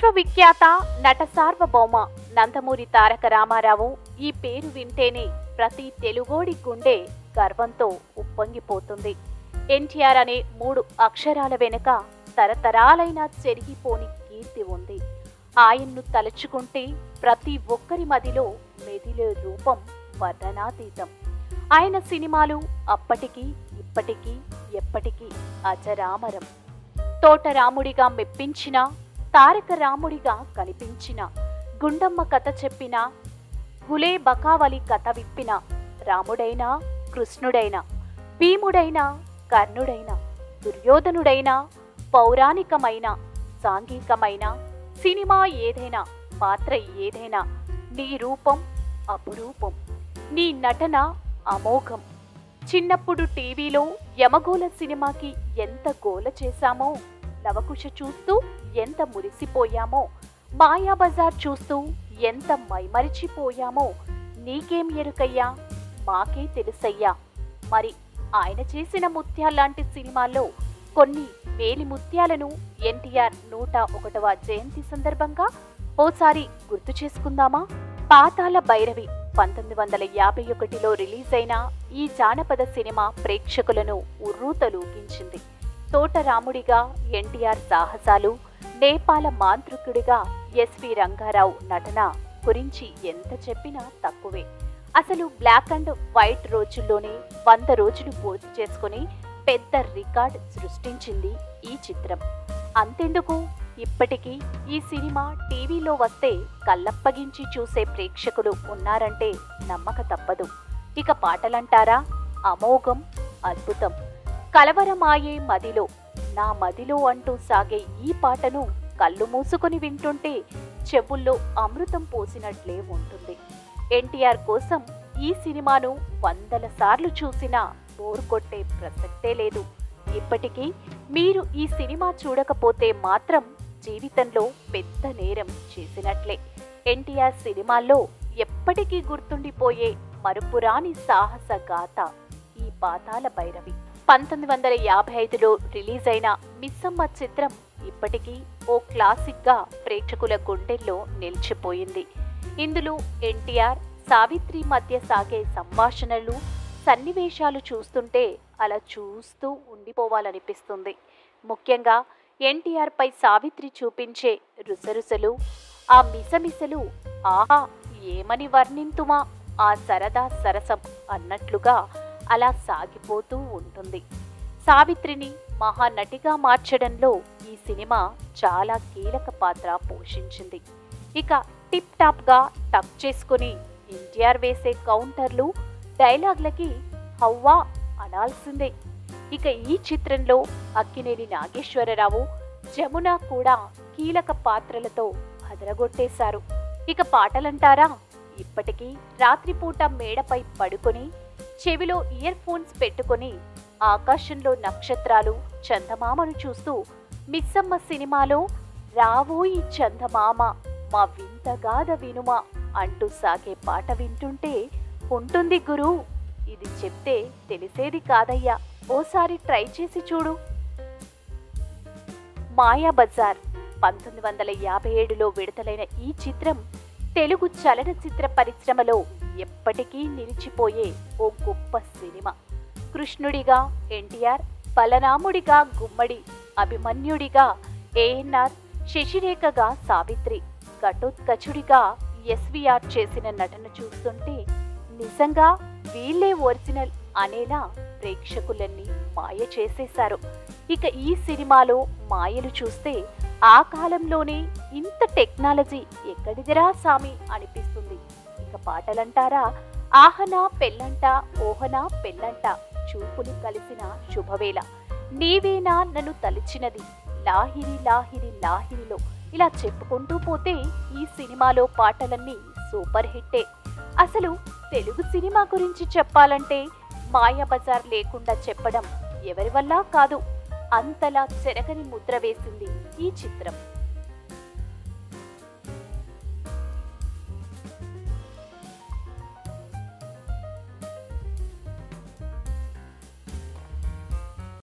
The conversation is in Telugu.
విశ్వవిఖ్యాత నట సార్వభౌమ నందమూరి తారక రామారావు ఈ పేరు వింటేనే ప్రతి తెలుగోడి గుండె గర్వంతో ఉప్పొంగిపోతుంది. ఎన్టీఆర్ అనే 3 అక్షరాల వెనుక తరతరాలైన చెరిగిపోని కీర్తి ఉంది. ఆయన్ను తలుచుకుంటే ప్రతి ఒక్కరి మదిలో మెదిలే రూపం వర్ణనాతీతం. ఆయన సినిమాలు అప్పటికి ఇప్పటికీ ఎప్పటికీ అజరామరం. తోటరాముడిగా మెప్పించిన, తారక రాముడిగా కనిపించిన, గుండమ్మ కథ చెప్పిన, గులే బకావలి కథ విప్పిన, రాముడైనా కృష్ణుడైనా, భీముడైనా కర్ణుడైనా, దుర్యోధనుడైనా, పౌరాణికమైన సాంఘికమైన సినిమా ఏదైనా, పాత్ర ఏదైనా, నీ రూపం అపురూపం, నీ నటన అమోఘం. చిన్నప్పుడు టీవీలో యమగోళ సినిమాకి ఎంత గోల చేశామో, లవకుశ చూస్తూ ఎంత మురిసిపోయామో, మాయాబజార్ చూస్తూ ఎంత మైమరిచిపోయామో నీకేం ఎరుకయ్యా, మాకే తెలుసయ్యా. మరి ఆయన చేసిన ముత్యాల్లాంటి సినిమాల్లో కొన్ని వేలి ముత్యాలను ఎన్టీఆర్ 101వ జయంతి సందర్భంగా ఓసారి గుర్తు చేసుకుందామా? పాతాళ భైరవి 1951లో రిలీజ్ అయిన ఈ జానపద సినిమా ప్రేక్షకులను ఉర్రూతలూగించింది. తోటరాముడిగా ఎన్టీఆర్ సాహసాలు, నేపాల మాంత్రికుడిగా ఎస్వి రంగారావు నటన గురించి ఎంత చెప్పినా తక్కువే. అసలు బ్లాక్ అండ్ వైట్ రోజుల్లోనే 100 రోజులు పూర్తి చేసుకుని పెద్ద రికార్డ్ సృష్టించింది ఈ చిత్రం. అంతెందుకు, ఇప్పటికీ ఈ సినిమా టీవీలో వస్తే కళ్ళప్పగించి చూసే ప్రేక్షకులు ఉన్నారంటే నమ్మక తప్పదు. ఇక పాటలంటారా, అమోఘం, అద్భుతం. కలవరమాయే మదిలో, నా మదిలో అంటూ సాగే ఈ పాటను కళ్ళు మూసుకొని వింటుంటే చెవుల్లో అమృతం పోసినట్లే ఉంటుంది. ఎన్టీఆర్ కోసం ఈ సినిమాను 100ల సార్లు చూసినా బోర్ కొట్టే ప్రసక్తే లేదు. ఇప్పటికీ మీరు ఈ సినిమా చూడకపోతే మాత్రం జీవితంలో పెద్ద నేరం చేసినట్లే. ఎన్టీఆర్ సినిమాల్లో ఎప్పటికీ గుర్తుండిపోయే మరుపురాని సాహస గాథ ఈ పాతాళ భైరవి. 1955లో రిలీజ్ అయిన మిస్సమ్మ చిత్రం ఇప్పటికీ ఓ క్లాసిక్ గా ప్రేక్షకుల గుండెల్లో నిలిచిపోయింది. ఇందులో ఎన్టీఆర్, సావిత్రి మధ్య సాగే సంభాషణలు, సన్నివేశాలు చూస్తుంటే అలా చూస్తూ ఉండిపోవాలనిపిస్తుంది. ముఖ్యంగా ఎన్టీఆర్ పై సావిత్రి చూపించే రుసరుసలు, ఆ మిసమిసలు, ఆహా ఏమని వర్ణింతుమా ఆ సరదా సరసం అన్నట్లుగా అలా సాగిపోతూ ఉంటుంది. సావిత్రిని మహానటిగా మార్చడంలో ఈ సినిమా చాలా కీలక పాత్ర పోషించింది. ఇక టిప్ టాప్ గా టక్ చేసుకుని ఎన్టీఆర్ వేసే కౌంటర్లు, డైలాగ్లకి హవ్వా అనాల్సిందే. ఇక ఈ చిత్రంలో అక్కినేని నాగేశ్వరరావు, జమున కూడా కీలక పాత్రలతో అదరగొట్టేశారు. ఇక పాటలంటారా, ఇప్పటికీ రాత్రిపూట మేడపై పడుకొని చెవిలో ఇయర్ ఫోన్స్ పెట్టుకొని ఆకాశంలో నక్షత్రాలు, చందమామను చూస్తూ మిస్సమ్మ సినిమాలో రావోయి చందమామ మా వింతగాథ వినుమా అంటూ సాగే పాట వింటుంటే ఉంటుంది గురు, ఇది చెప్తే తెలిసేది కాదయ్యా, ఓసారి ట్రై చేసి చూడు. మాయాబజార్ 1957లో విడుదలైన ఈ చిత్రం తెలుగు చలనచిత్ర పరిశ్రమలో ఎప్పటికీ నిలిచిపోయే ఓ గొప్ప సినిమా. కృష్ణుడిగా ఎన్టీఆర్, బలరాముడిగా గుమ్మడి, అభిమన్యుడిగా ఏఎన్ఆర్, శశిరేఖగా సావిత్రి, ఘటోత్కచుడిగా ఎస్వీఆర్ చేసిన నటన చూస్తుంటే నిజంగా వీళ్ళే ఒరిజినల్ అనేలా ప్రేక్షకులన్నీ మాయ చేసేశారు. ఇక ఈ సినిమాలో మాయలు చూస్తే ఆ కాలంలోనే ఇంత టెక్నాలజీ ఎక్కడిదిరా సామి అనిపిస్తుంది. ఇక పాటలంటారా, ఆహనా పెళ్ళంట, ఓహనా పెళ్ళంట, చూపులు కలిసిన శుభవేళ, నీవేనా నన్ను తలిచినది, లాహిరి లాహిరి లాహిరిలో, ఇలా చెప్పుకుంటూ పోతే ఈ సినిమాలో పాటలన్నీ సూపర్ హిట్టే. అసలు తెలుగు సినిమా గురించి చెప్పాలంటే మాయాబజార్ లేకుండా చెప్పడం ఎవరి వల్ల కాదు. అంతలా చెరగని ముద్ర వేసింది ఈ చిత్రం.